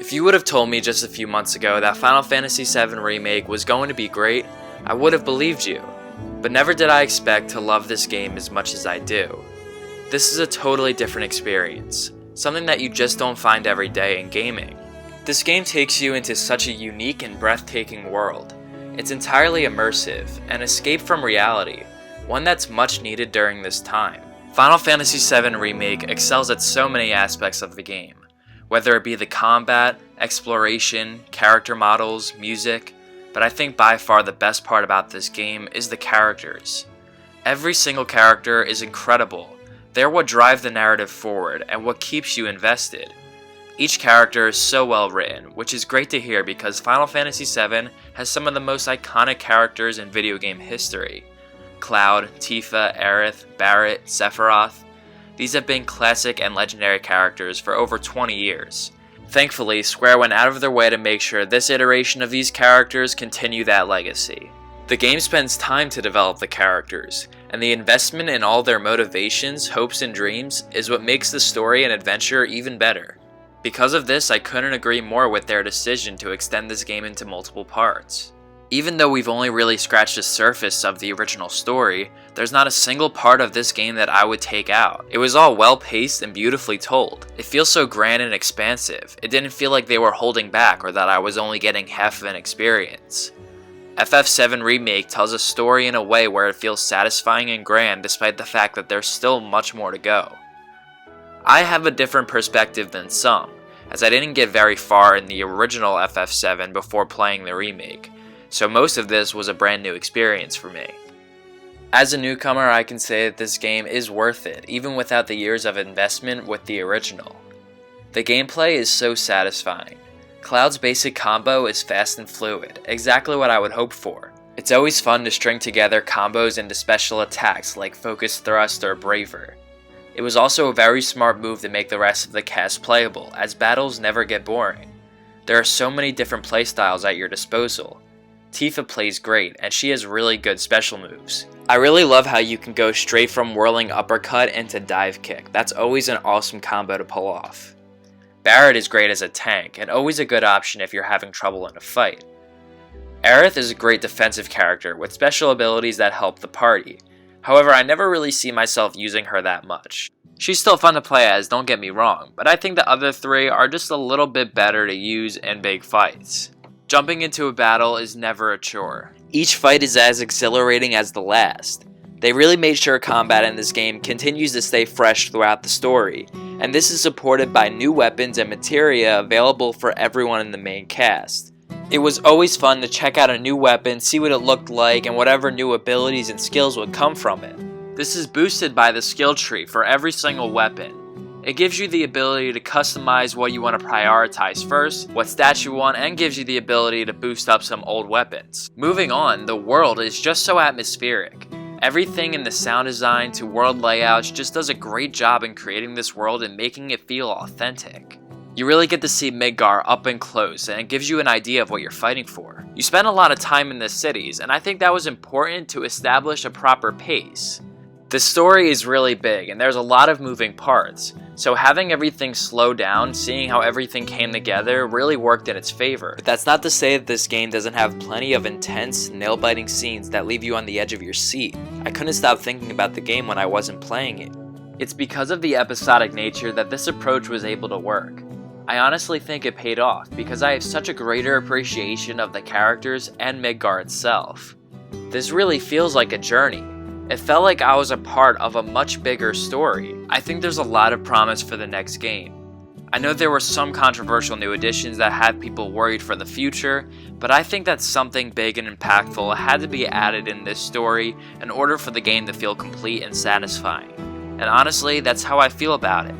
If you would have told me just a few months ago that Final Fantasy VII Remake was going to be great, I would have believed you. But never did I expect to love this game as much as I do. This is a totally different experience, something that you just don't find every day in gaming. This game takes you into such a unique and breathtaking world. It's entirely immersive, an escape from reality, one that's much needed during this time. Final Fantasy VII Remake excels at so many aspects of the game, whether it be the combat, exploration, character models, music, but I think by far the best part about this game is the characters. Every single character is incredible. They're what drive the narrative forward and what keeps you invested. Each character is so well written, which is great to hear because Final Fantasy VII has some of the most iconic characters in video game history. Cloud, Tifa, Aerith, Barret, Sephiroth. These have been classic and legendary characters for over 20 years. Thankfully, Square went out of their way to make sure this iteration of these characters continue that legacy. The game spends time to develop the characters, and the investment in all their motivations, hopes, and dreams is what makes the story and adventure even better. Because of this, I couldn't agree more with their decision to extend this game into multiple parts. Even though we've only really scratched the surface of the original story, there's not a single part of this game that I would take out. It was all well paced and beautifully told. It feels so grand and expansive. It didn't feel like they were holding back or that I was only getting half of an experience. FF7 Remake tells a story in a way where it feels satisfying and grand despite the fact that there's still much more to go. I have a different perspective than some, as I didn't get very far in the original FF7 before playing the remake, so most of this was a brand new experience for me. As a newcomer, I can say that this game is worth it, even without the years of investment with the original. The gameplay is so satisfying. Cloud's basic combo is fast and fluid, exactly what I would hope for. It's always fun to string together combos into special attacks like Focus Thrust or Braver. It was also a very smart move to make the rest of the cast playable, as battles never get boring. There are so many different playstyles at your disposal. Tifa plays great, and she has really good special moves. I really love how you can go straight from whirling uppercut into dive kick. That's always an awesome combo to pull off. Barret is great as a tank, and always a good option if you're having trouble in a fight. Aerith is a great defensive character with special abilities that help the party. However, I never really see myself using her that much. She's still fun to play as, don't get me wrong, but I think the other three are just a little bit better to use in big fights. Jumping into a battle is never a chore. Each fight is as exhilarating as the last. They really made sure combat in this game continues to stay fresh throughout the story, and this is supported by new weapons and materia available for everyone in the main cast. It was always fun to check out a new weapon, see what it looked like, and whatever new abilities and skills would come from it. This is boosted by the skill tree for every single weapon. It gives you the ability to customize what you want to prioritize first, what stats you want, and gives you the ability to boost up some old weapons. Moving on, the world is just so atmospheric. Everything in the sound design to world layouts just does a great job in creating this world and making it feel authentic. You really get to see Midgar up and close, and it gives you an idea of what you're fighting for. You spend a lot of time in the cities, and I think that was important to establish a proper pace. The story is really big, and there's a lot of moving parts, so having everything slow down, seeing how everything came together, really worked in its favor. But that's not to say that this game doesn't have plenty of intense, nail-biting scenes that leave you on the edge of your seat. I couldn't stop thinking about the game when I wasn't playing it. It's because of the episodic nature that this approach was able to work. I honestly think it paid off, because I have such a greater appreciation of the characters and Midgar itself. This really feels like a journey. It felt like I was a part of a much bigger story. I think there's a lot of promise for the next game. I know there were some controversial new additions that had people worried for the future, but I think that something big and impactful had to be added in this story in order for the game to feel complete and satisfying. And honestly, that's how I feel about it.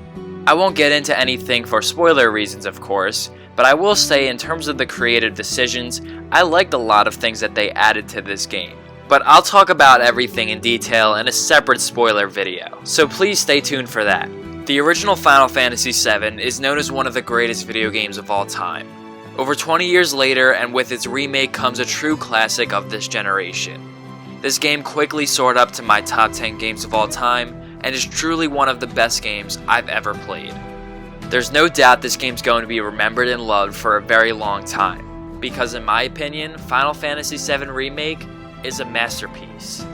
I won't get into anything for spoiler reasons, of course, but I will say in terms of the creative decisions, I liked a lot of things that they added to this game. But I'll talk about everything in detail in a separate spoiler video, so please stay tuned for that. The original Final Fantasy VII is known as one of the greatest video games of all time. Over 20 years later, and with its remake comes a true classic of this generation. This game quickly soared up to my top 10 games of all time, and is truly one of the best games I've ever played. There's no doubt this game's going to be remembered and loved for a very long time, because in my opinion, Final Fantasy VII Remake is a masterpiece.